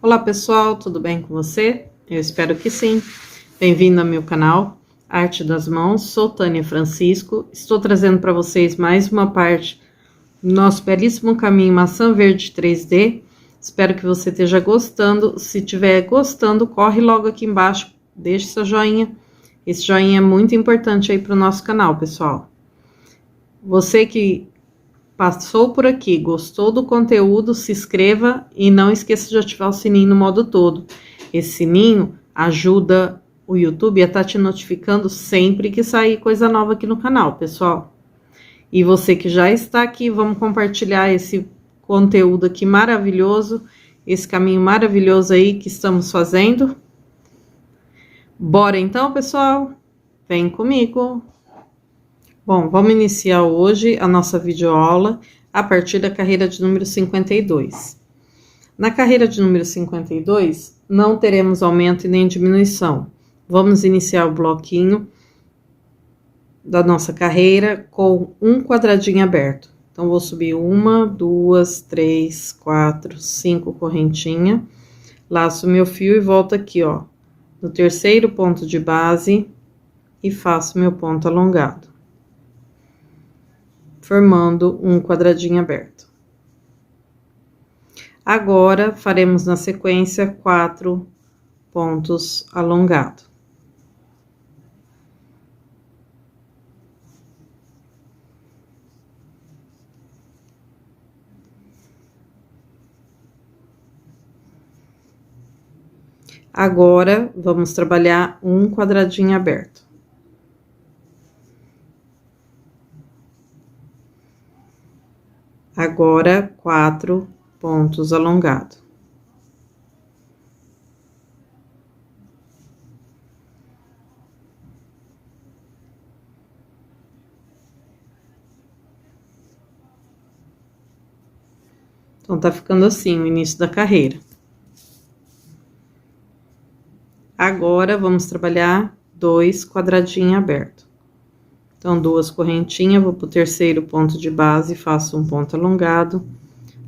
Olá pessoal, tudo bem com você? Eu espero que sim. Bem-vindo ao meu canal Arte das Mãos. Sou Tânia Francisco. Estou trazendo para vocês mais uma parte do nosso belíssimo caminho maçã verde 3D. Espero que você esteja gostando. Se estiver gostando, corre logo aqui embaixo, deixe seu joinha. Esse joinha é muito importante aí para o nosso canal, pessoal. Você que passou por aqui, gostou do conteúdo, se inscreva e não esqueça de ativar o sininho no modo todo. Esse sininho ajuda o YouTube a estar te notificando sempre que sair coisa nova aqui no canal, pessoal. E você que já está aqui, vamos compartilhar esse conteúdo aqui maravilhoso, esse caminho maravilhoso aí que estamos fazendo. Bora então, pessoal? Vem comigo! Bom, vamos iniciar hoje a nossa videoaula a partir da carreira de número 52. Na carreira de número 52, não teremos aumento e nem diminuição. Vamos iniciar o bloquinho da nossa carreira com um quadradinho aberto. Então, vou subir 1, 2, 3, 4, 5 correntinhas, laço meu fio e volto aqui, ó, no terceiro ponto de base e faço meu ponto alongado, formando um quadradinho aberto. Agora, faremos na sequência 4 pontos alongados. Agora, vamos trabalhar um quadradinho aberto. Agora, 4 pontos alongados. Então, tá ficando assim o início da carreira. Agora, vamos trabalhar 2 quadradinhos abertos. Então, 2 correntinhas, vou pro terceiro ponto de base, faço um ponto alongado.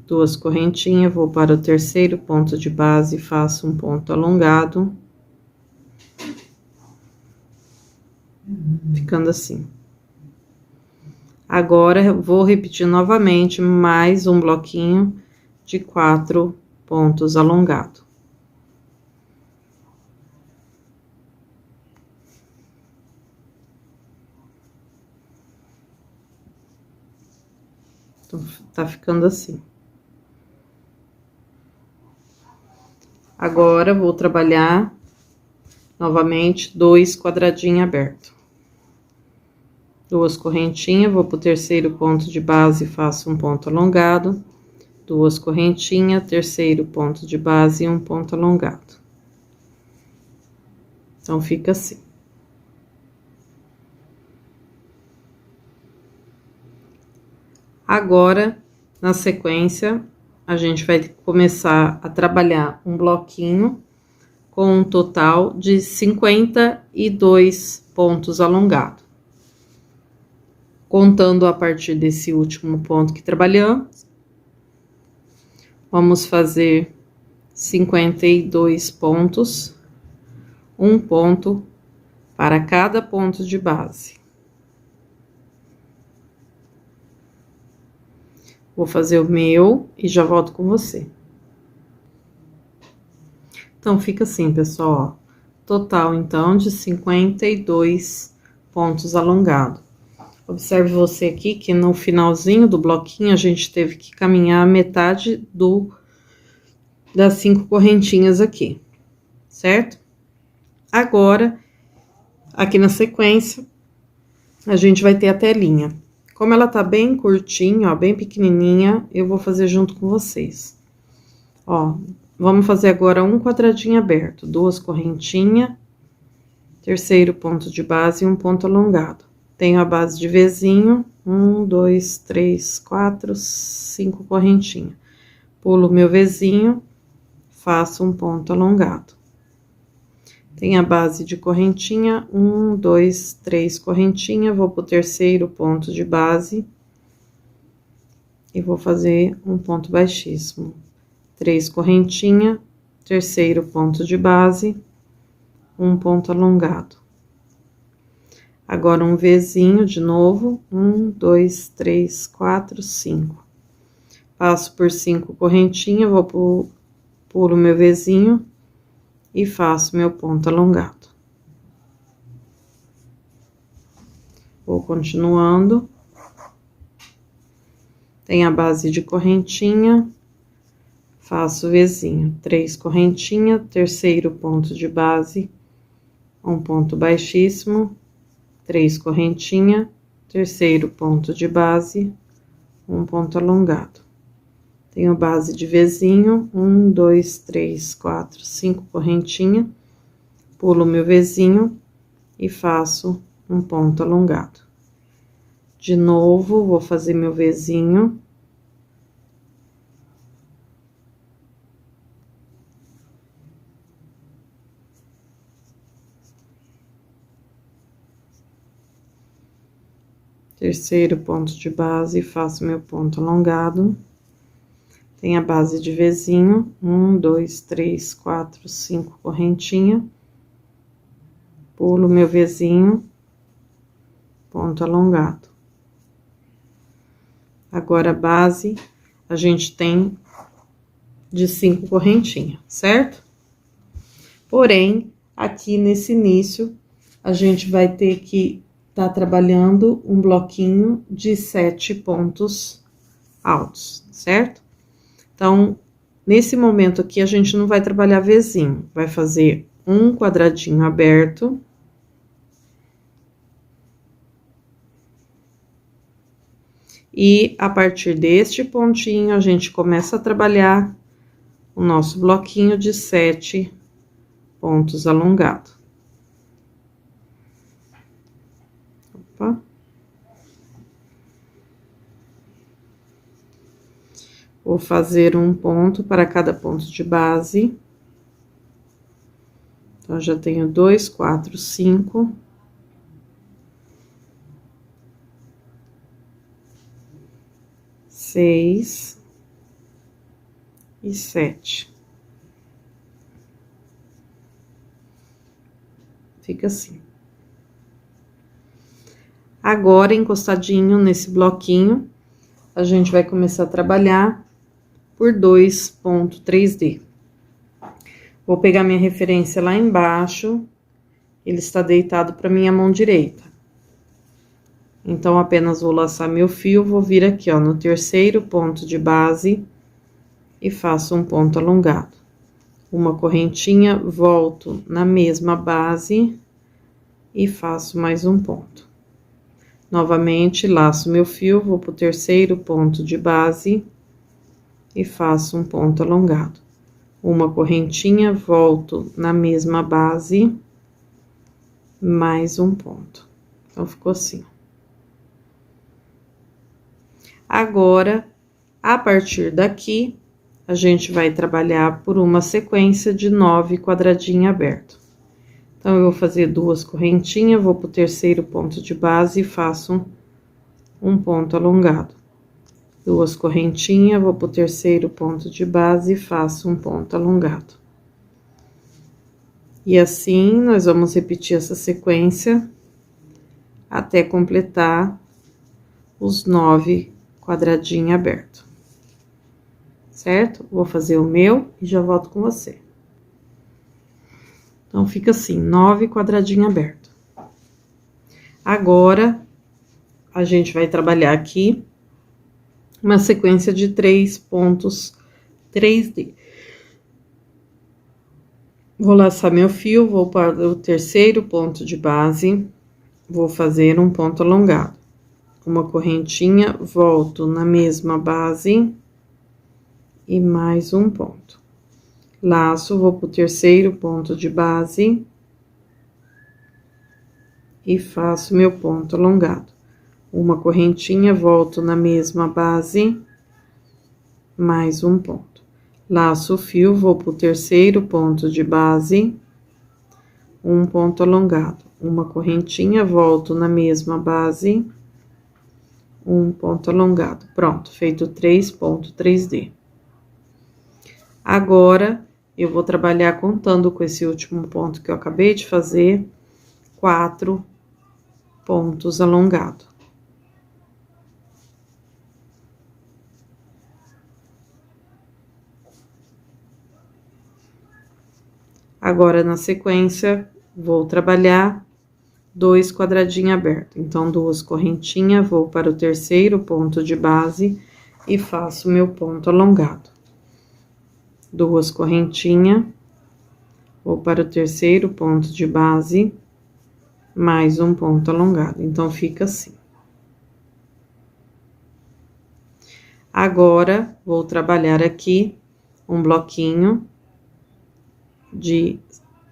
2 correntinhas, vou para o terceiro ponto de base, faço um ponto alongado. Ficando assim. Agora, vou repetir novamente mais um bloquinho de 4 pontos alongados. Então, tá ficando assim. Agora, vou trabalhar novamente 2 quadradinhos abertos. 2 correntinhas, vou pro terceiro ponto de base, faço um ponto alongado. 2 correntinhas, terceiro ponto de base e um ponto alongado. Então, fica assim. Agora, na sequência, a gente vai começar a trabalhar um bloquinho com um total de 52 pontos alongados. Contando a partir desse último ponto que trabalhamos, vamos fazer 52 pontos, um ponto para cada ponto de base. Vou fazer o meu e já volto com você. Então, fica assim, pessoal, ó. Total, então, de 52 pontos alongados. Observe você aqui que no finalzinho do bloquinho, a gente teve que caminhar a metade das 5 correntinhas aqui, certo? Agora, aqui na sequência, a gente vai ter a telinha. Como ela tá bem curtinha, ó, bem pequenininha, eu vou fazer junto com vocês. Ó, vamos fazer agora um quadradinho aberto, 2 correntinhas, terceiro ponto de base e um ponto alongado. Tenho a base de Vzinho, 1, 2, 3, 4, 5 correntinhas. Pulo meu Vzinho, faço um ponto alongado. Tem a base de correntinha, 1, 2, 3 correntinha, vou pro terceiro ponto de base e vou fazer um ponto baixíssimo. 3 correntinha, terceiro ponto de base, um ponto alongado. Agora um Vzinho de novo, 1, 2, 3, 4, 5. Passo por 5 correntinhas, pulo meu Vzinho e faço meu ponto alongado. Vou continuando. Tem a base de correntinha, faço Vzinho, 3 correntinhas, terceiro ponto de base, um ponto baixíssimo, 3 correntinhas, terceiro ponto de base, um ponto alongado. Tenho base de Vzinho, 1, 2, 3, 4, 5 correntinhas, pulo meu Vzinho e faço um ponto alongado. De novo, vou fazer meu Vzinho. Terceiro ponto de base, faço meu ponto alongado. Tem a base de Vzinho, 1, 2, 3, 4, 5 correntinha. Pulo meu Vzinho, ponto alongado. Agora, a base, a gente tem de 5 correntinhas, certo? Porém, aqui nesse início, a gente vai ter que tá trabalhando um bloquinho de 7 pontos altos, certo? Então, nesse momento aqui, a gente não vai trabalhar Vzinho, vai fazer um quadradinho aberto. E a partir deste pontinho, a gente começa a trabalhar o nosso bloquinho de 7 pontos alongados. Opa. Vou fazer um ponto para cada ponto de base. Então, já tenho 2, 4, 5. 6 e 7. Fica assim. Agora, encostadinho nesse bloquinho, a gente vai começar a trabalhar por 2.3D. Vou pegar minha referência lá embaixo, ele está deitado para minha mão direita. Então, apenas vou laçar meu fio, vou vir aqui, ó, no terceiro ponto de base e faço um ponto alongado. Uma correntinha, volto na mesma base e faço mais um ponto. Novamente, laço meu fio, vou pro terceiro ponto de base e faço um ponto alongado. Uma correntinha, volto na mesma base, mais um ponto. Então, ficou assim. Agora, a partir daqui, a gente vai trabalhar por uma sequência de 9 quadradinhos abertos. Então, eu vou fazer 2 correntinhas, vou pro terceiro ponto de base e faço um ponto alongado. 2 correntinhas, vou pro terceiro ponto de base e faço um ponto alongado. E assim, nós vamos repetir essa sequência até completar os 9 quadradinhos abertos. Certo? Vou fazer o meu e já volto com você. Então, fica assim, 9 quadradinhos abertos. Agora, a gente vai trabalhar aqui uma sequência de 3 pontos 3D. Vou laçar meu fio, vou para o terceiro ponto de base, vou fazer um ponto alongado. Uma correntinha, volto na mesma base e mais um ponto. Laço, vou pro terceiro ponto de base e faço meu ponto alongado. Uma correntinha, volto na mesma base, mais um ponto. Laço o fio, vou pro terceiro ponto de base, um ponto alongado. Uma correntinha, volto na mesma base, um ponto alongado. Pronto, feito 3 pontos 3D. Agora, eu vou trabalhar contando com esse último ponto que eu acabei de fazer, 4 pontos alongados. Agora, na sequência, vou trabalhar 2 quadradinhos abertos. Então, 2 correntinhas, vou para o terceiro ponto de base e faço meu ponto alongado. 2 correntinhas, vou para o terceiro ponto de base, mais um ponto alongado. Então, fica assim. Agora, vou trabalhar aqui um bloquinho de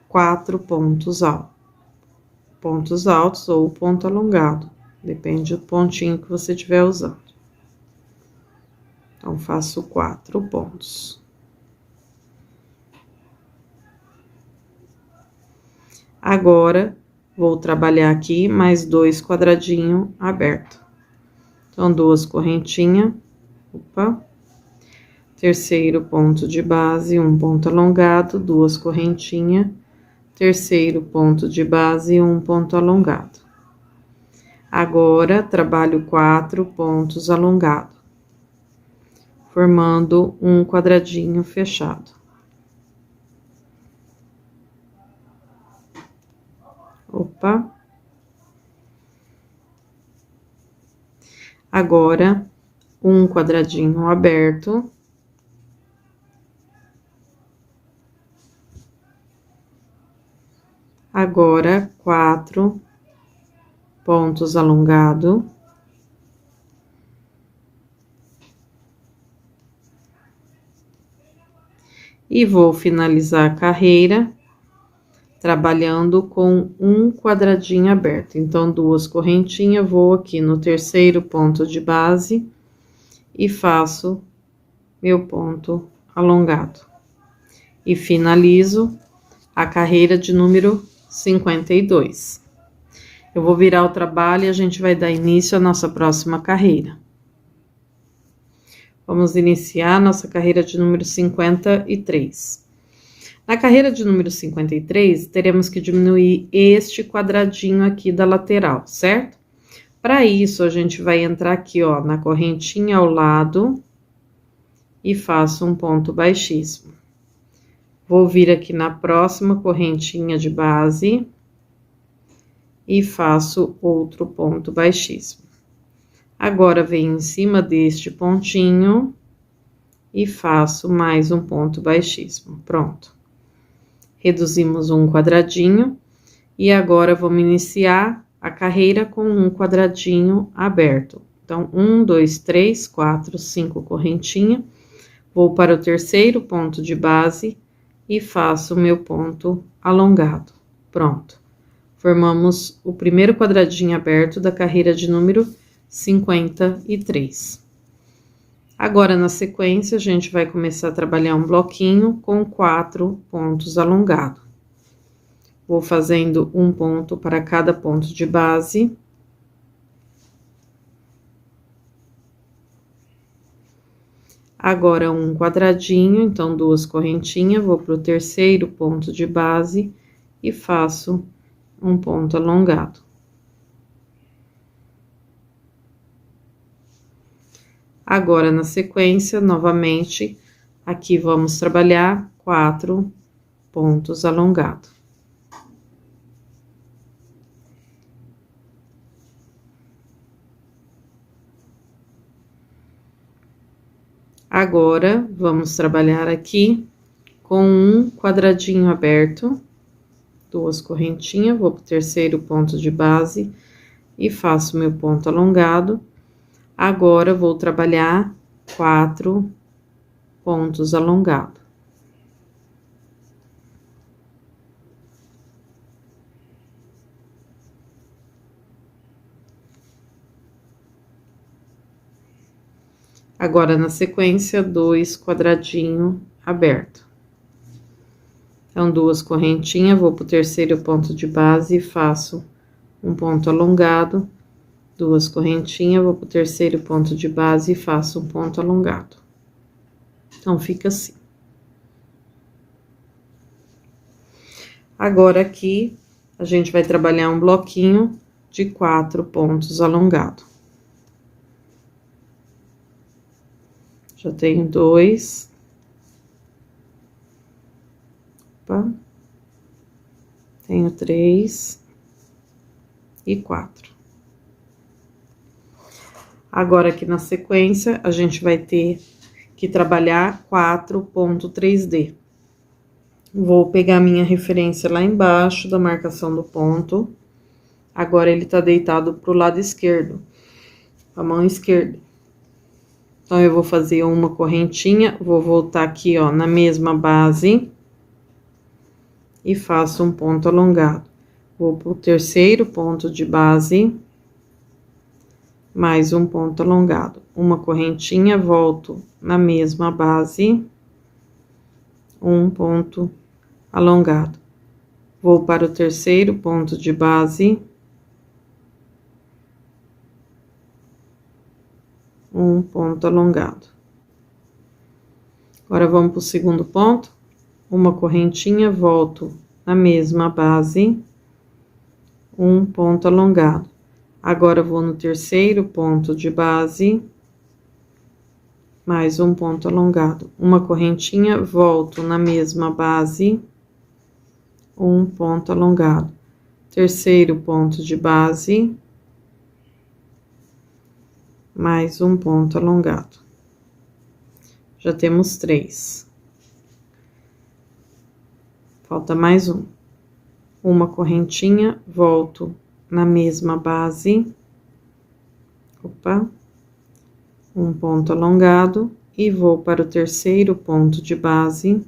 4 pontos altos. Pontos altos ou ponto alongado, depende do pontinho que você estiver usando. Então, faço 4 pontos. Agora, vou trabalhar aqui mais 2 quadradinhos abertos. Então, 2 correntinhas, opa. Terceiro ponto de base, um ponto alongado, 2 correntinhas. Terceiro ponto de base, um ponto alongado. Agora, trabalho 4 pontos alongados, formando um quadradinho fechado. Opa. Agora, um quadradinho aberto. Agora, 4 pontos alongados. E vou finalizar a carreira trabalhando com um quadradinho aberto. Então, 2 correntinhas, vou aqui no terceiro ponto de base e faço meu ponto alongado. E finalizo a carreira de número 52. Eu vou virar o trabalho e a gente vai dar início à nossa próxima carreira. Vamos iniciar a nossa carreira de número 53. Na carreira de número 53, teremos que diminuir este quadradinho aqui da lateral, certo? Para isso, a gente vai entrar aqui, ó, na correntinha ao lado e faço um ponto baixíssimo. Vou vir aqui na próxima correntinha de base e faço outro ponto baixíssimo. Agora, venho em cima deste pontinho e faço mais um ponto baixíssimo. Pronto. Reduzimos um quadradinho e agora vamos iniciar a carreira com um quadradinho aberto. Então, 1, 2, 3, 4, 5 correntinha. Vou para o terceiro ponto de base e faço o meu ponto alongado. Pronto. Formamos o primeiro quadradinho aberto da carreira de número 53. Agora, na sequência, a gente vai começar a trabalhar um bloquinho com 4 pontos alongados. Vou fazendo um ponto para cada ponto de base. Agora, um quadradinho, então, 2 correntinhas, vou para o terceiro ponto de base e faço um ponto alongado. Agora, na sequência, novamente, aqui vamos trabalhar 4 pontos alongados. Agora, vamos trabalhar aqui com um quadradinho aberto, 2 correntinhas, vou para o terceiro ponto de base e faço meu ponto alongado. Agora, vou trabalhar 4 pontos alongados. Agora, na sequência, 2 quadradinhos abertos. Então, 2 correntinhas, vou para o terceiro ponto de base e faço um ponto alongado. 2 correntinhas, vou para o terceiro ponto de base e faço um ponto alongado. Então, fica assim. Agora, aqui, a gente vai trabalhar um bloquinho de 4 pontos alongado. Já tenho 2. Opa. Tenho 3 e 4. Agora, aqui na sequência, a gente vai ter que trabalhar 4.3D. Vou pegar minha referência lá embaixo da marcação do ponto. Agora, ele tá deitado pro lado esquerdo, a mão esquerda. Então, eu vou fazer uma correntinha, vou voltar aqui, ó, na mesma base e faço um ponto alongado. Vou pro terceiro ponto de base, mais um ponto alongado. Uma correntinha, volto na mesma base, um ponto alongado. Vou para o terceiro ponto de base, um ponto alongado. Agora, vamos para o segundo ponto, uma correntinha, volto na mesma base, um ponto alongado. Agora, vou no terceiro ponto de base, mais um ponto alongado. Uma correntinha, volto na mesma base, um ponto alongado. Terceiro ponto de base, mais um ponto alongado. Já temos 3. Falta mais um. Uma correntinha, volto na mesma base. Opa. Um ponto alongado e vou para o terceiro ponto de base.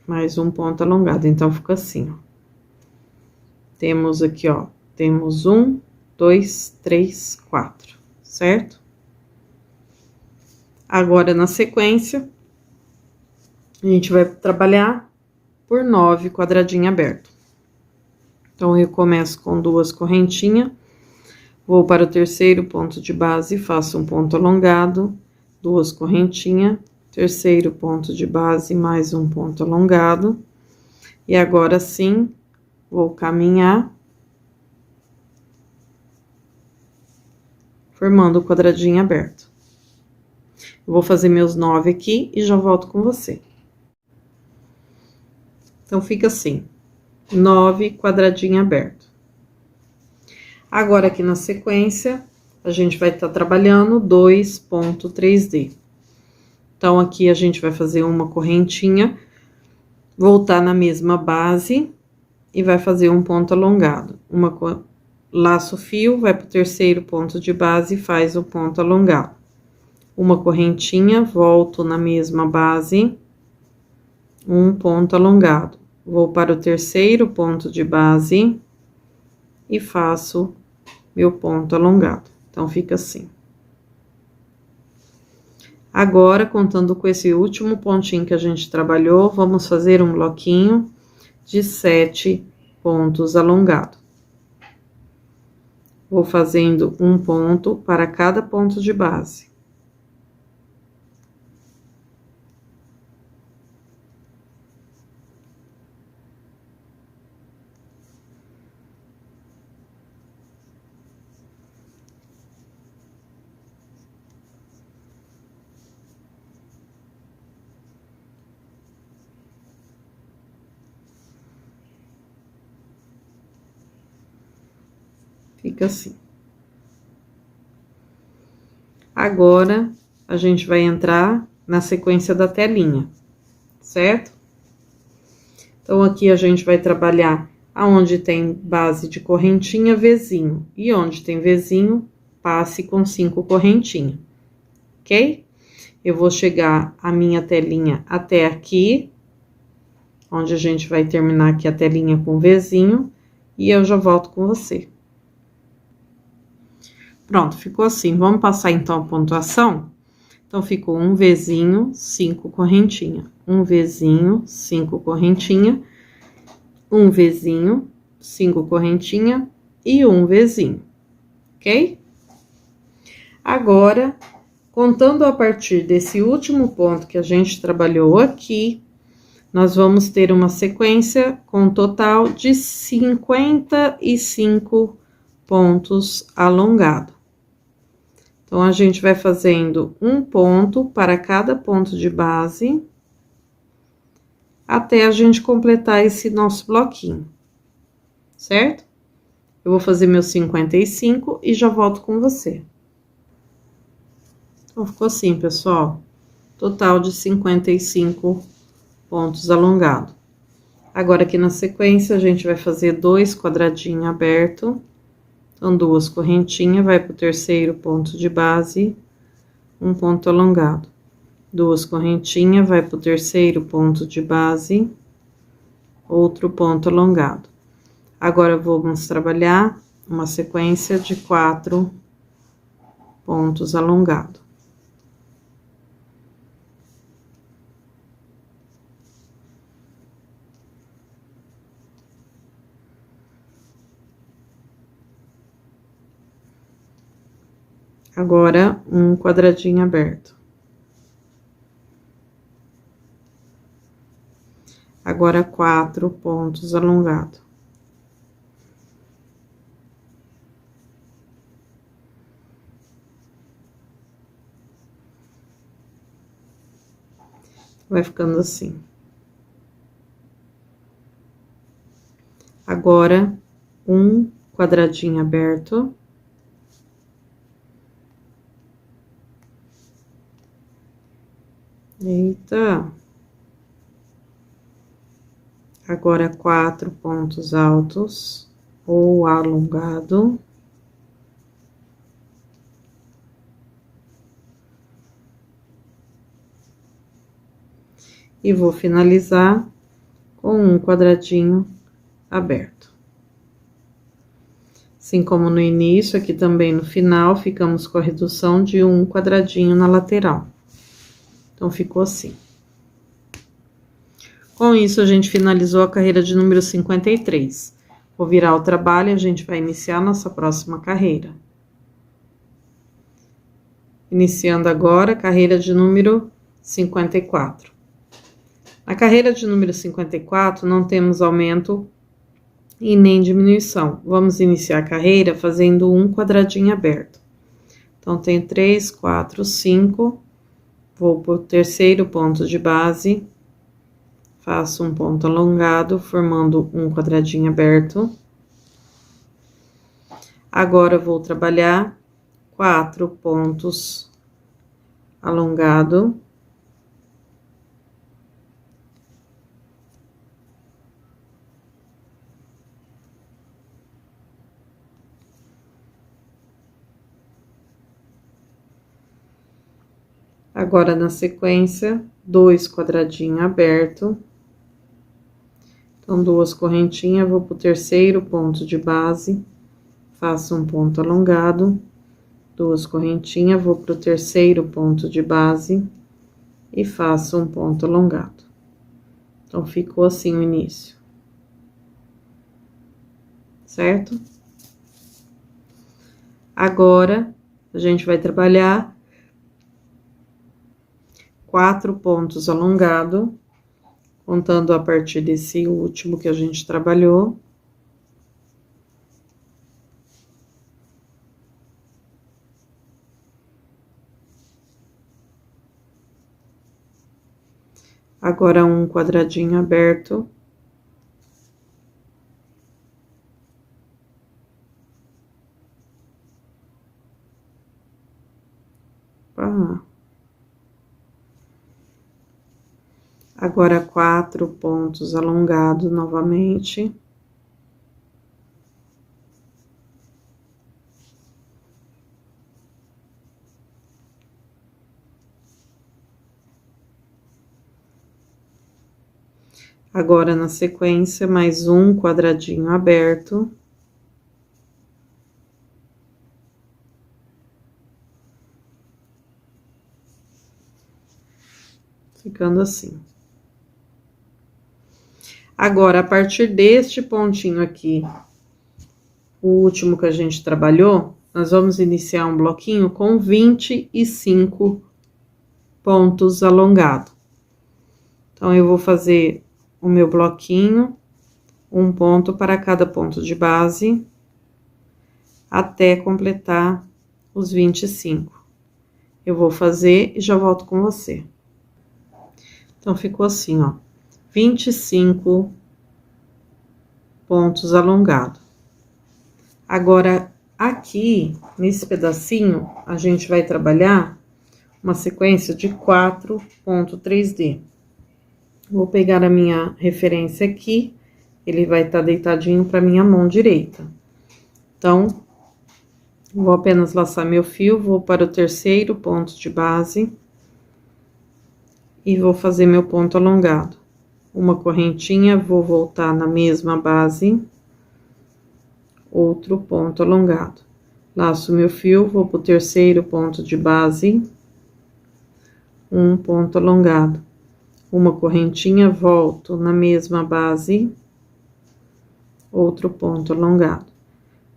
Mais um ponto alongado. Então, fica assim, ó. Temos aqui, ó. Temos 1, 2, 3, 4, certo? Agora, na sequência, a gente vai trabalhar por 9 quadradinho aberto. Então, eu começo com 2 correntinhas, vou para o terceiro ponto de base, faço um ponto alongado, 2 correntinhas, terceiro ponto de base, mais um ponto alongado. E agora sim, vou caminhar, formando o quadradinho aberto. Eu vou fazer meus 9 aqui e já volto com você. Então, fica assim, 9 quadradinho aberto. Agora, aqui na sequência, a gente vai estar trabalhando 2.3D. Então, aqui a gente vai fazer uma correntinha, voltar na mesma base e vai fazer um ponto alongado. Laço fio, vai pro terceiro ponto de base e faz o ponto alongado. Uma correntinha, volto na mesma base, um ponto alongado. Vou para o terceiro ponto de base e faço meu ponto alongado. Então, fica assim. Agora, contando com esse último pontinho que a gente trabalhou, vamos fazer um bloquinho de 7 pontos alongados. Vou fazendo um ponto para cada ponto de base. Fica assim. Agora, a gente vai entrar na sequência da telinha, certo? Então, aqui a gente vai trabalhar aonde tem base de correntinha, Vzinho. E onde tem Vzinho, passe com 5 correntinhas, ok? Eu vou chegar a minha telinha até aqui, onde a gente vai terminar aqui a telinha com Vzinho, e eu já volto com você. Pronto, ficou assim. Vamos passar, então, a pontuação? Então, ficou um Vzinho, 5 correntinha. Um Vzinho, 5 correntinha. Um Vzinho, 5 correntinha. E um Vzinho, ok? Agora, contando a partir desse último ponto que a gente trabalhou aqui, nós vamos ter uma sequência com um total de 55 pontos alongados. Então, a gente vai fazendo um ponto para cada ponto de base, até a gente completar esse nosso bloquinho, certo? Eu vou fazer meus 55 e já volto com você. Então, ficou assim, pessoal, total de 55 pontos alongados. Agora, aqui na sequência, a gente vai fazer 2 quadradinhos abertos. Então, 2 correntinhas, vai pro terceiro ponto de base, um ponto alongado. 2 correntinhas, vai pro terceiro ponto de base, outro ponto alongado. Agora, vamos trabalhar uma sequência de 4 pontos alongados. Agora, um quadradinho aberto. Agora, 4 pontos alongados. Vai ficando assim. Agora, um quadradinho aberto. Eita! Agora, 4 pontos altos ou alongado. E vou finalizar com um quadradinho aberto. Assim como no início, aqui também no final, ficamos com a redução de um quadradinho na lateral. Então, ficou assim. Com isso, a gente finalizou a carreira de número 53. Vou virar o trabalho e a gente vai iniciar a nossa próxima carreira. Iniciando agora a carreira de número 54. Na carreira de número 54, não temos aumento e nem diminuição. Vamos iniciar a carreira fazendo um quadradinho aberto. Então, tem 3, 4, 5... Vou pro terceiro ponto de base, faço um ponto alongado, formando um quadradinho aberto. Agora, vou trabalhar 4 pontos alongados. Agora, na sequência, 2 quadradinhos abertos. Então, 2 correntinhas, vou pro terceiro ponto de base, faço um ponto alongado, 2 correntinhas, vou pro terceiro ponto de base e faço um ponto alongado. Então, ficou assim o início. Certo? Agora, a gente vai trabalhar 4 pontos alongados, contando a partir desse último que a gente trabalhou. Agora, um quadradinho aberto. Agora, 4 pontos alongados novamente. Agora, na sequência, mais um quadradinho aberto. Ficando assim. Agora, a partir deste pontinho aqui, o último que a gente trabalhou, nós vamos iniciar um bloquinho com 25 pontos alongados. Então, eu vou fazer o meu bloquinho, um ponto para cada ponto de base, até completar os 25. Eu vou fazer e já volto com você. Então, ficou assim, ó, 25 pontos alongados. Agora, aqui, nesse pedacinho, a gente vai trabalhar uma sequência de 4 pontos 3D. Vou pegar a minha referência aqui, ele vai estar deitadinho para minha mão direita. Então, vou apenas laçar meu fio, vou para o terceiro ponto de base e vou fazer meu ponto alongado. Uma correntinha, vou voltar na mesma base, outro ponto alongado. Laço meu fio, vou para o terceiro ponto de base, um ponto alongado. Uma correntinha, volto na mesma base, outro ponto alongado.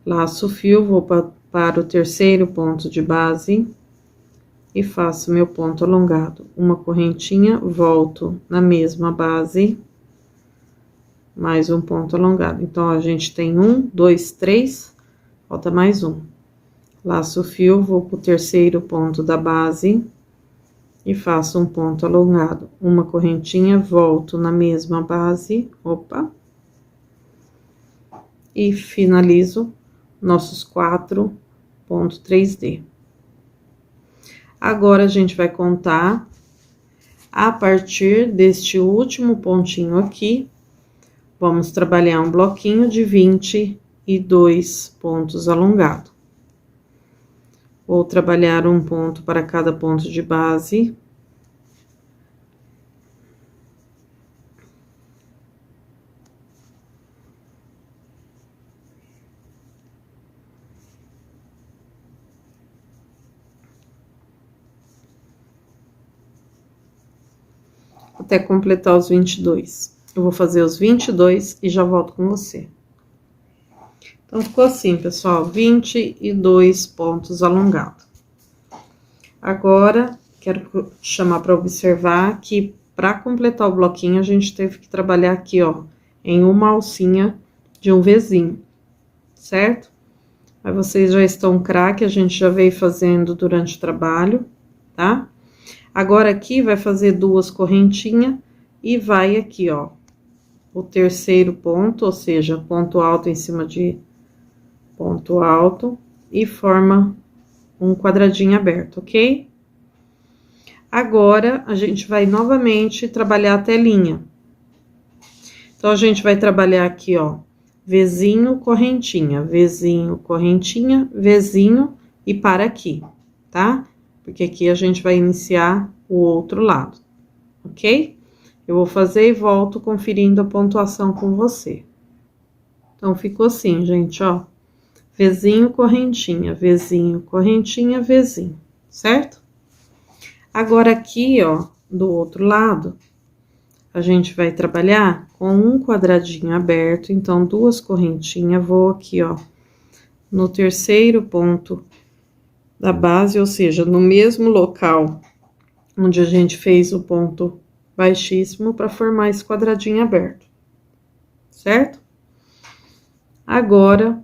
Laço o fio, vou para o terceiro ponto de base e faço meu ponto alongado. Uma correntinha, volto na mesma base, mais um ponto alongado. Então, a gente tem 1, 2, 3, falta mais um. Laço o fio, vou pro terceiro ponto da base e faço um ponto alongado. Uma correntinha, volto na mesma base, opa, e finalizo nossos 4 pontos 3D. Agora, a gente vai contar a partir deste último pontinho aqui. Vamos trabalhar um bloquinho de 22 pontos alongados. Vou trabalhar um ponto para cada ponto de base. Até completar os 22. Eu vou fazer os 22 e já volto com você. Então, ficou assim, pessoal, 22 pontos alongados. Agora, quero chamar para observar que para completar o bloquinho, a gente teve que trabalhar aqui, ó, em uma alcinha de um Vzinho, certo? Aí, vocês já estão craque, a gente já veio fazendo durante o trabalho, tá? Agora, aqui, vai fazer 2 correntinhas e vai aqui, ó, o terceiro ponto, ou seja, ponto alto em cima de ponto alto e forma um quadradinho aberto, ok? Agora, a gente vai novamente trabalhar a telinha. Então, a gente vai trabalhar aqui, ó, Vzinho, correntinha, Vzinho, correntinha, Vzinho e para aqui, tá? Porque aqui a gente vai iniciar o outro lado, ok? Eu vou fazer e volto conferindo a pontuação com você. Então, ficou assim, gente, ó. Vzinho, correntinha, Vzinho, correntinha, Vzinho, certo? Agora, aqui, ó, do outro lado, a gente vai trabalhar com um quadradinho aberto, então, 2 correntinhas, vou aqui, ó, no terceiro ponto da base, ou seja, no mesmo local onde a gente fez o ponto baixíssimo para formar esse quadradinho aberto, certo? Agora,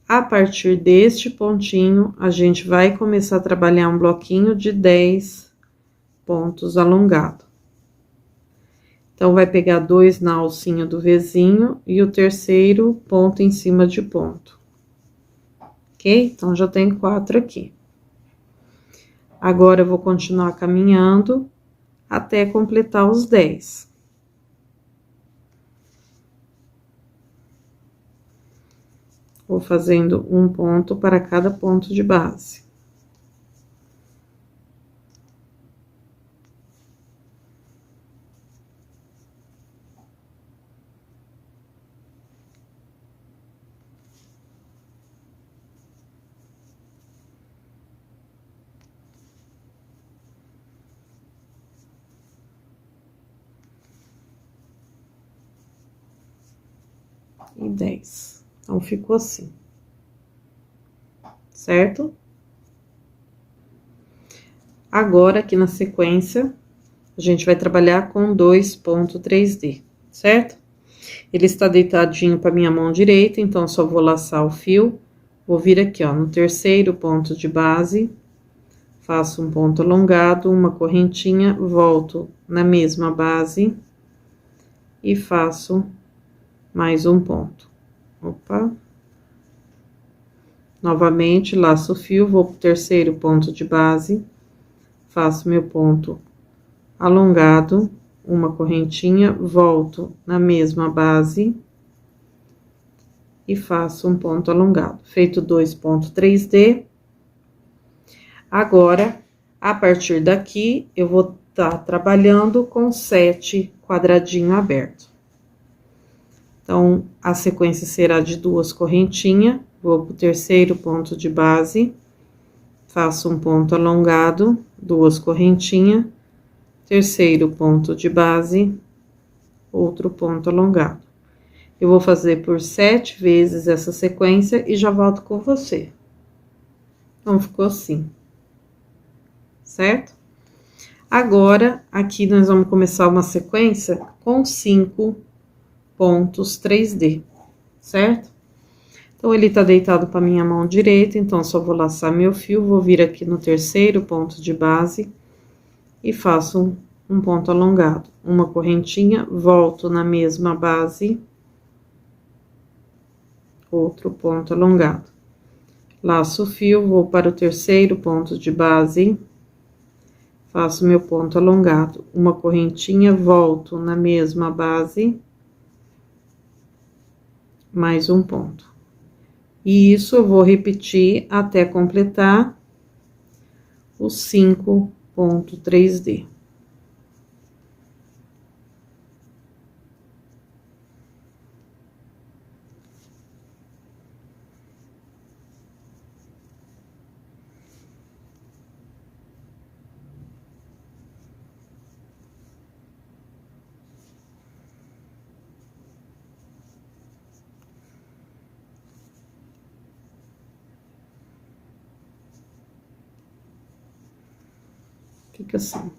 a partir deste pontinho, a gente vai começar a trabalhar um bloquinho de 10 pontos alongados. Então, vai pegar 2 na alcinha do Vzinho e o terceiro ponto em cima de ponto. Ok? Então, já tem 4 aqui. Agora, eu vou continuar caminhando até completar os 10. Vou fazendo um ponto para cada ponto de base. E 10. Então, ficou assim, certo? Agora, aqui na sequência, a gente vai trabalhar com 2 pontos 3D, certo? Ele está deitadinho para minha mão direita, então só vou laçar o fio, vou vir aqui, ó, no terceiro ponto de base, faço um ponto alongado, uma correntinha, volto na mesma base e faço mais um ponto. Opa! Novamente, laço o fio, vou pro terceiro ponto de base, faço meu ponto alongado, uma correntinha, volto na mesma base e faço um ponto alongado. Feito 2 pontos 3D. Agora, a partir daqui, eu vou estar trabalhando com 7 quadradinhos abertos. Então, a sequência será de 2 correntinhas, vou pro terceiro ponto de base, faço um ponto alongado, 2 correntinhas, terceiro ponto de base, outro ponto alongado. Eu vou fazer por 7 vezes essa sequência e já volto com você. Então, ficou assim, certo? Agora, aqui nós vamos começar uma sequência com 5 pontos 3D, certo? Então, ele tá deitado para minha mão direita, então só vou laçar meu fio, vou vir aqui no terceiro ponto de base e faço um ponto alongado, uma correntinha, volto na mesma base, outro ponto alongado. Laço o fio, vou para o terceiro ponto de base, faço meu ponto alongado, uma correntinha, volto na mesma base, mais um ponto. E isso eu vou repetir até completar os 5 pontos 3D. Fica assim.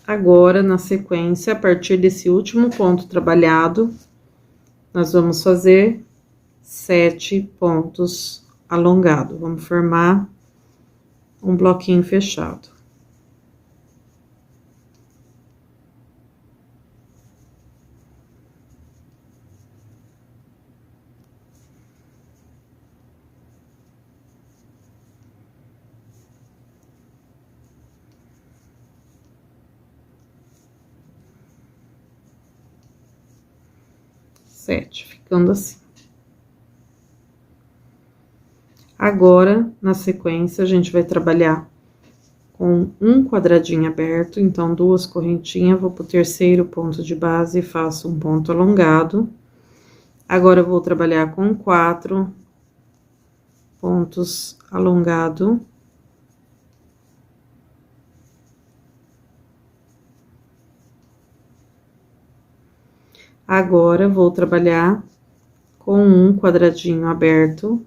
Agora, na sequência, a partir desse último ponto trabalhado, nós vamos fazer 7 pontos alongados. Vamos formar um bloquinho fechado. Ficando assim. Agora, na sequência, a gente vai trabalhar com um quadradinho aberto, então 2 correntinhas, vou pro terceiro ponto de base e faço um ponto alongado. Agora, eu vou trabalhar com 4 pontos alongados. Agora, vou trabalhar com um quadradinho aberto,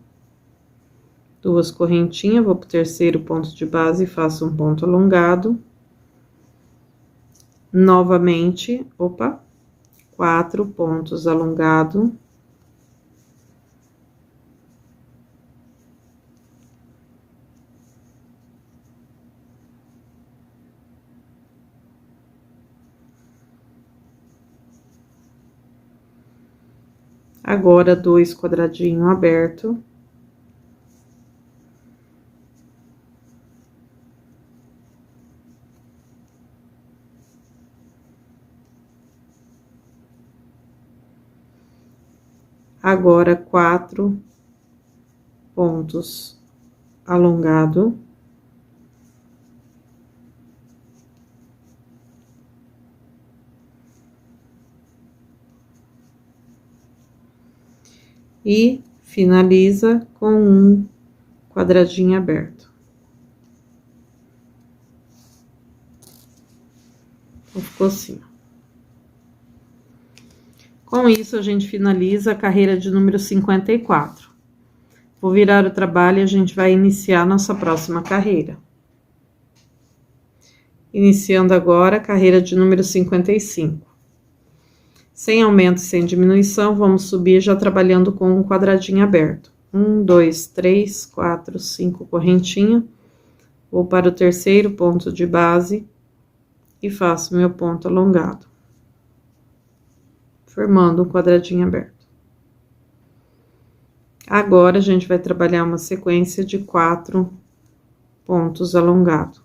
2 correntinhas, vou pro terceiro ponto de base e faço um ponto alongado. Novamente, 4 pontos alongados. Agora, 2 quadradinhos abertos. Agora, 4 pontos alongados. E finaliza com um quadradinho aberto. Então, ficou assim. Com isso, a gente finaliza a carreira de número 54. Vou virar o trabalho e a gente vai iniciar a nossa próxima carreira. Iniciando agora a carreira de número 55. Sem aumento e sem diminuição, vamos subir já trabalhando com um quadradinho aberto. 1, 2, 3, 4, 5 correntinha. Vou para o terceiro ponto de base e faço meu ponto alongado, formando um quadradinho aberto. Agora, a gente vai trabalhar uma sequência de 4 pontos alongados.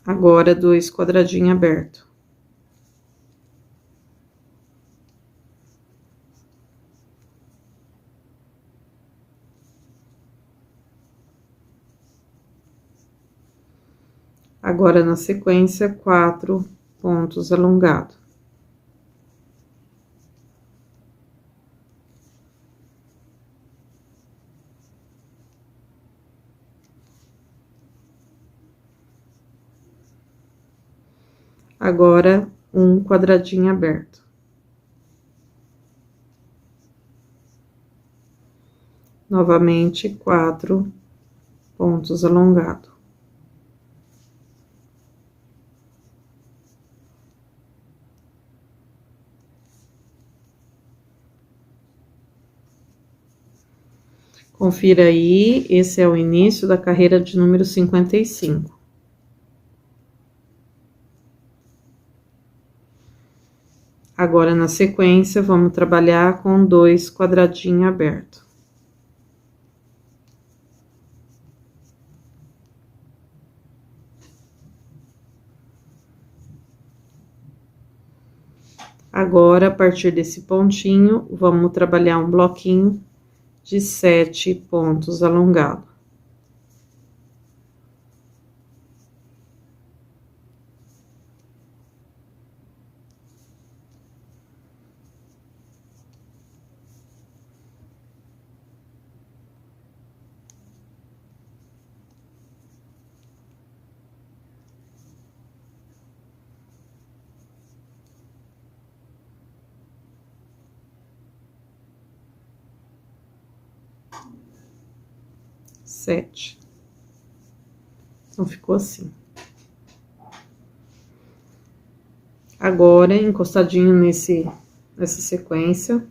Agora, 2 quadradinhos abertos. Agora, na sequência, 4 pontos alongados. Agora, um quadradinho aberto. Novamente, 4 pontos alongados. Confira aí, esse é o início da carreira de número 55. Agora, na sequência, vamos trabalhar com 2 quadradinhos abertos. Agora, a partir desse pontinho, vamos trabalhar um bloquinho de 7 pontos alongados. Sete. Então, ficou assim. Agora, encostadinho nessa sequência,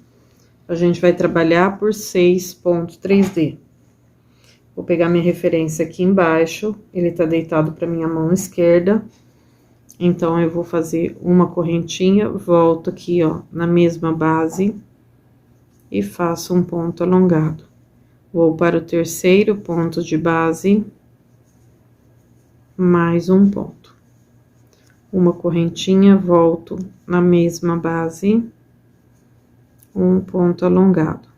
a gente vai trabalhar por 6 pontos 3D. Vou pegar minha referência aqui embaixo, ele tá deitado para minha mão esquerda. Então, eu vou fazer uma correntinha, volto aqui, ó, na mesma base e faço um ponto alongado. Vou para o terceiro ponto de base, mais um ponto. Uma correntinha, volto na mesma base, um ponto alongado.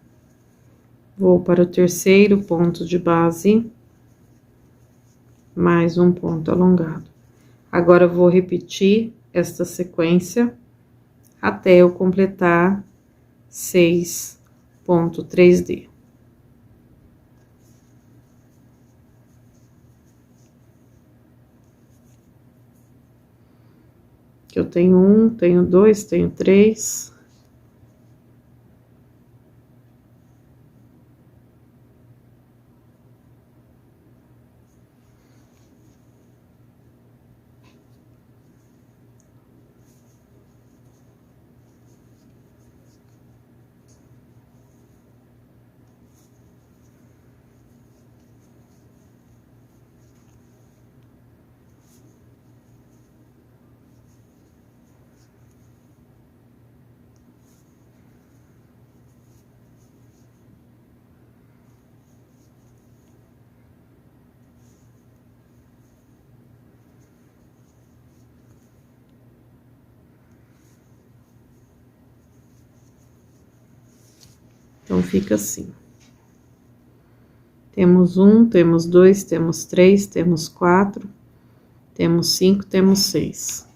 Vou para o terceiro ponto de base, mais um ponto alongado. Agora, vou repetir esta sequência até eu completar 6 pontos 3D. Que eu tenho 1, tenho 2, tenho 3. Então, fica assim. Temos 1, temos 2, temos 3, temos 4, temos 5, temos 6.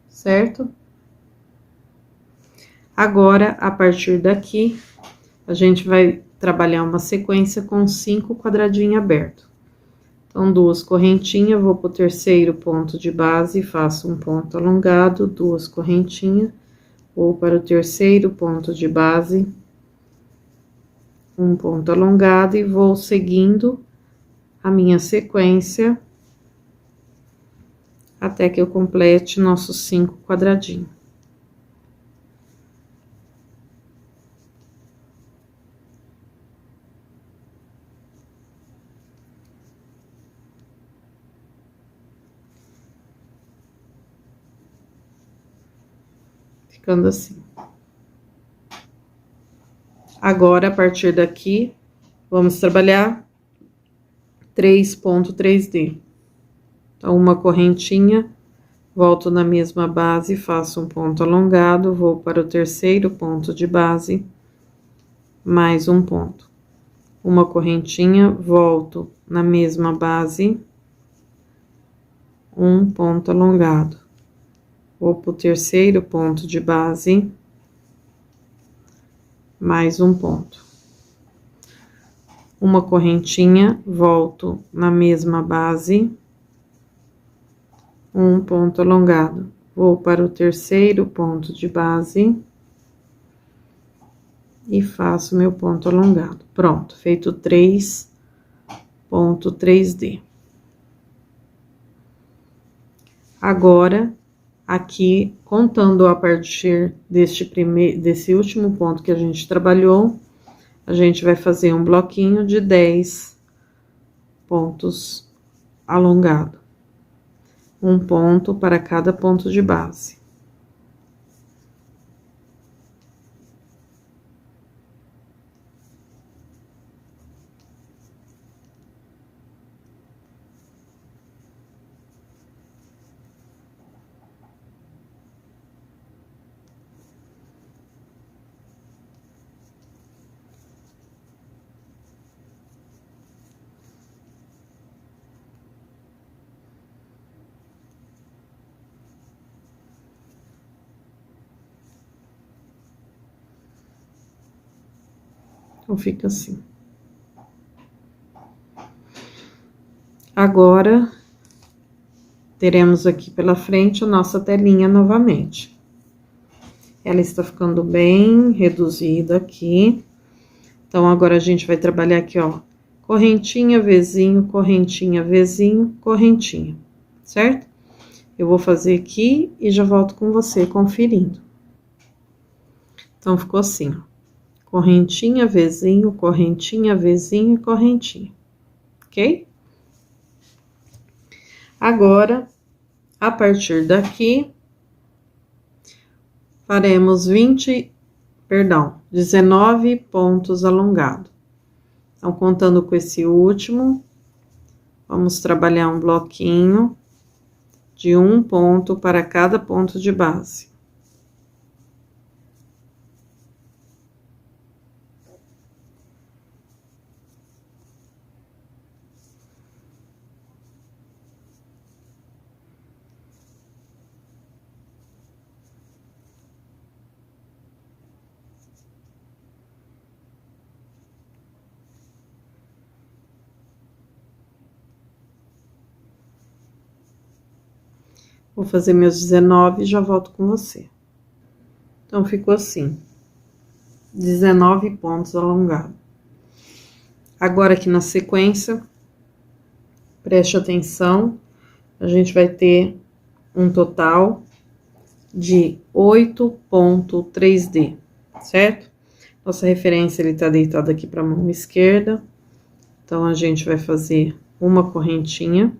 Certo? Agora, a partir daqui, a gente vai trabalhar uma sequência com 5 quadradinhos abertos. Então, 2 correntinhas, vou pro terceiro ponto de base, faço um ponto alongado, 2 correntinhas, vou para o terceiro ponto de base, um ponto alongado e vou seguindo a minha sequência até que eu complete nossos 5 quadradinhos. Ficando assim. Agora, a partir daqui, vamos trabalhar 3.3D. Então, uma correntinha, volto na mesma base, faço um ponto alongado, vou para o terceiro ponto de base, mais um ponto. Uma correntinha, volto na mesma base, um ponto alongado. Vou para o terceiro ponto de base, mais um ponto. Uma correntinha, volto na mesma base, um ponto alongado. Vou para o terceiro ponto de base e faço meu ponto alongado. Pronto, feito 3.3D. Agora, aqui, contando a partir desse último ponto que a gente trabalhou, a gente vai fazer um bloquinho de 10 pontos alongado. Um ponto para cada ponto de base. Então, fica assim. Agora, teremos aqui pela frente a nossa telinha novamente. Ela está ficando bem reduzida aqui. Então, agora a gente vai trabalhar aqui, ó, correntinha, vezinho, correntinha, vezinho, correntinha, certo? Eu vou fazer aqui e já volto com você conferindo. Então, ficou assim, ó. Correntinha, vezinho, correntinha, vezinho e correntinha, ok? Agora, a partir daqui, faremos 19 pontos alongados. Então, contando com esse último, vamos trabalhar um bloquinho de um ponto para cada ponto de base. Vou fazer meus 19 e já volto com você. Então, ficou assim. 19 pontos alongados. Agora, aqui na sequência, preste atenção, a gente vai ter um total de 8.3D, certo? Nossa referência, ele tá deitado aqui pra mão esquerda. Então, a gente vai fazer uma correntinha,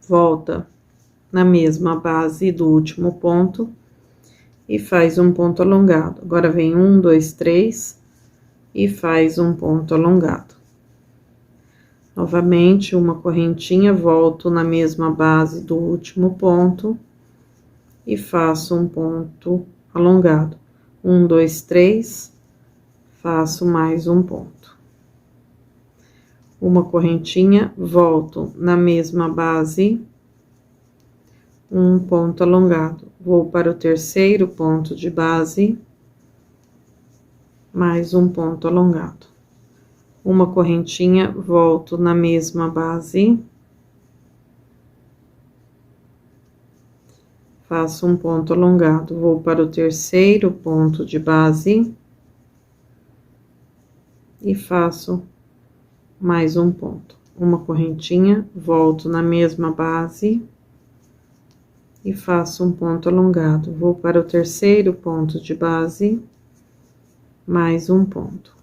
volta na mesma base do último ponto e faz um ponto alongado. Agora, vem 1, 2, 3 e faz um ponto alongado. Novamente, uma correntinha, volto na mesma base do último ponto e faço um ponto alongado. 1, 2, 3, faço mais um ponto. Uma correntinha, volto na mesma base, um ponto alongado. Vou para o terceiro ponto de base, mais um ponto alongado. Uma correntinha, volto na mesma base, faço um ponto alongado, vou para o terceiro ponto de base e faço mais um ponto, uma correntinha, volto na mesma base e faço um ponto alongado, vou para o terceiro ponto de base, mais um ponto,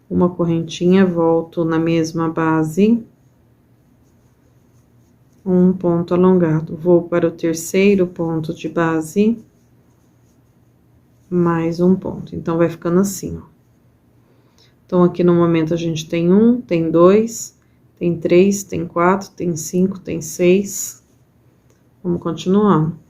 uma correntinha, volto na mesma base, um ponto alongado, vou para o terceiro ponto de base, mais um ponto. Então, vai ficando assim, ó. Então, aqui no momento a gente tem 1, tem 2, tem 3, tem 4, tem 5, tem 6. Vamos continuando.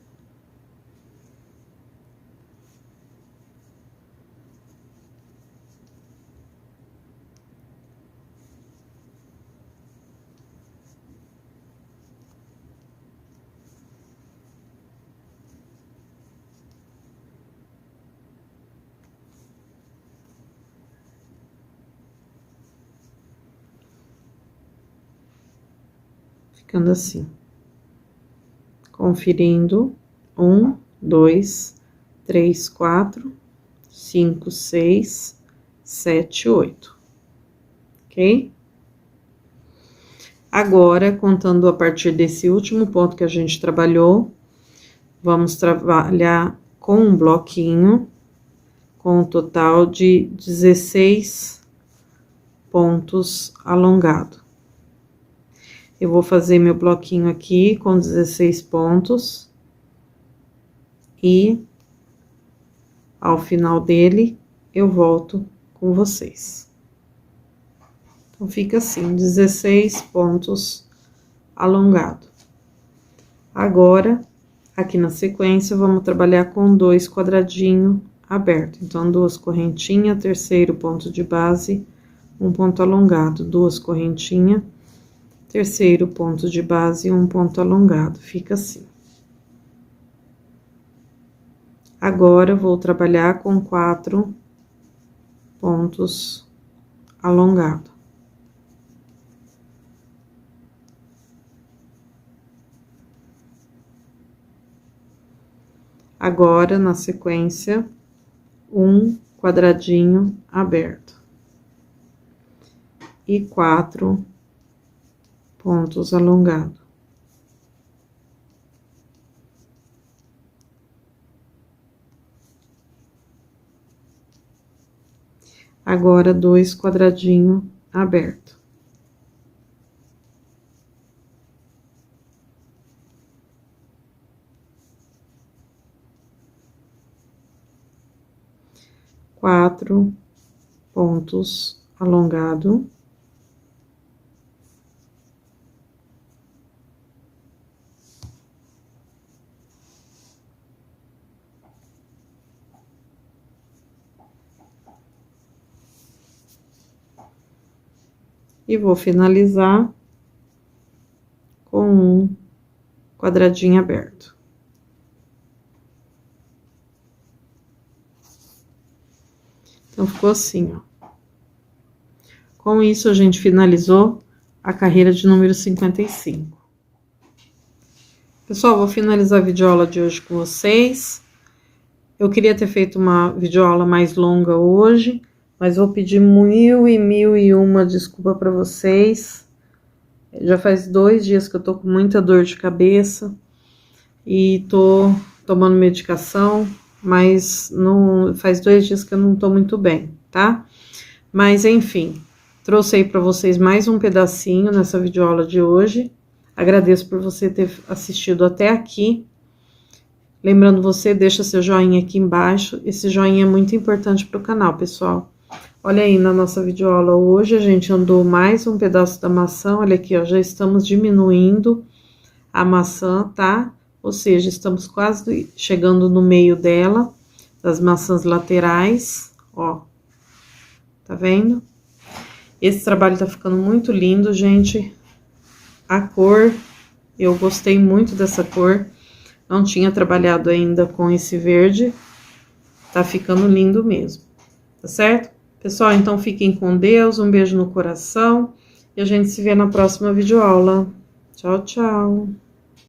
Ficando assim. Conferindo. 1, 2, 3, 4, 5, 6, 7, 8. Ok? Agora, contando a partir desse último ponto que a gente trabalhou, vamos trabalhar com um bloquinho, com um total de 16 pontos alongados. Eu vou fazer meu bloquinho aqui com 16 pontos. E, ao final dele, eu volto com vocês. Então, fica assim, 16 pontos alongados. Agora, aqui na sequência, vamos trabalhar com 2 quadradinhos abertos. Então, 2 correntinhas, terceiro ponto de base, um ponto alongado, 2 correntinhas, terceiro ponto de base, um ponto alongado. Fica assim. Agora, vou trabalhar com 4 pontos alongados. Agora, na sequência, um quadradinho aberto. E 4 pontos alongados. Agora, 2 quadradinhos abertos. Quatro pontos alongados. E vou finalizar com um quadradinho aberto. Então, ficou assim, ó. Com isso, a gente finalizou a carreira de número 55. Pessoal, vou finalizar a videoaula de hoje com vocês. Eu queria ter feito uma videoaula mais longa hoje, mas vou pedir mil e uma desculpa para vocês. Já faz 2 dias que eu tô com muita dor de cabeça e tô tomando medicação, mas não faz 2 dias que eu não tô muito bem, tá? Mas enfim, trouxe aí para vocês mais um pedacinho nessa videoaula de hoje. Agradeço por você ter assistido até aqui. Lembrando você, deixa seu joinha aqui embaixo. Esse joinha é muito importante para o canal, pessoal. Olha aí, na nossa videoaula hoje, a gente andou mais um pedaço da maçã. Olha aqui, ó, já estamos diminuindo a maçã, tá? Ou seja, estamos quase chegando no meio dela, das maçãs laterais, ó. Tá vendo? Esse trabalho tá ficando muito lindo, gente. A cor, eu gostei muito dessa cor. Não tinha trabalhado ainda com esse verde. Tá ficando lindo mesmo, tá certo? Pessoal, então fiquem com Deus, um beijo no coração e a gente se vê na próxima videoaula. Tchau, tchau!